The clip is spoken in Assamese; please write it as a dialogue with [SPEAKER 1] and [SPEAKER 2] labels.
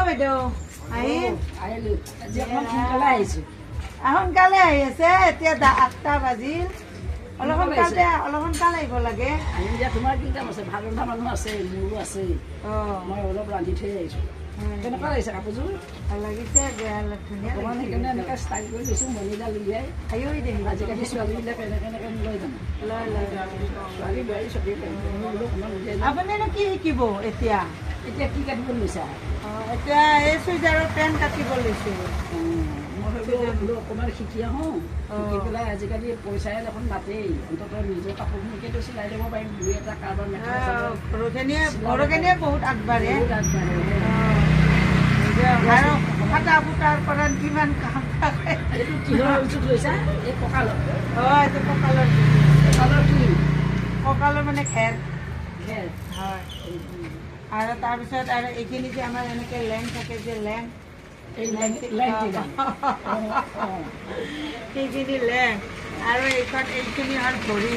[SPEAKER 1] বাইদেউ আহিল
[SPEAKER 2] আহিলো আজি অকণমান সোনকালে আহিছো
[SPEAKER 1] সোনকালে আহি আছে এতিয়া 8টা বাজিল অলপ সোনকালে আহিব লাগে
[SPEAKER 2] আহিম দিয়া তোমাৰ কি কাম আছে ভাত ৰন্ধা মানুহ আছে মোৰো আছে মই অলপ ৰান্ধি থৈ আহিছো কেনেকুৱা লাগিছে কাপোৰযোৰ
[SPEAKER 1] ভাল লাগিছে ধুনীয়া
[SPEAKER 2] অকণমান সেইকাৰণে এনেকৈ ষ্টাইল কৰি লৈছোঁ মণিডাল উলিয়াই আজিকালি ছোৱালীবিলাক এনেকৈ লৈ যাম ছোৱালী বোৱাৰী চবেই অকণমান উলিয়াই যাম
[SPEAKER 1] আপুনিনো কি শিকিব এতিয়া
[SPEAKER 2] এতিয়া কি কাটিব লৈছা
[SPEAKER 1] এতিয়া এই চুইজাৰৰ পেণ্ট কাটিব লৈছো
[SPEAKER 2] বোলো অকণমান শিকি আহোঁ শিকি পেলাই আজিকালি পইচাই দেখোন নাতেই অন্ততঃ নিজৰ কাপোৰখিনিকেতো চিলাই দিব পাৰিম দুই এটা কাৰোবাৰ মেখেলা
[SPEAKER 1] ঘৰখিনিয়ে বহুত আগবাঢ়ে আৰু ফটা ফুটাৰ পৰা কিমান কাম থাকে
[SPEAKER 2] এইটো কিহৰ অভিযোগ লৈছা এই কঁকালৰ
[SPEAKER 1] এইটো কঁকালৰ
[SPEAKER 2] কি
[SPEAKER 1] কঁকালৰ মানে ঘেৰ
[SPEAKER 2] ঘেৰ
[SPEAKER 1] হয় আৰু তাৰপিছত আৰু এইখিনি যে আমাৰ এনেকৈ লেং থাকে যে লেং
[SPEAKER 2] এই
[SPEAKER 1] সেইখিনি লেং আৰু এইখিনি হ'ল ভৰি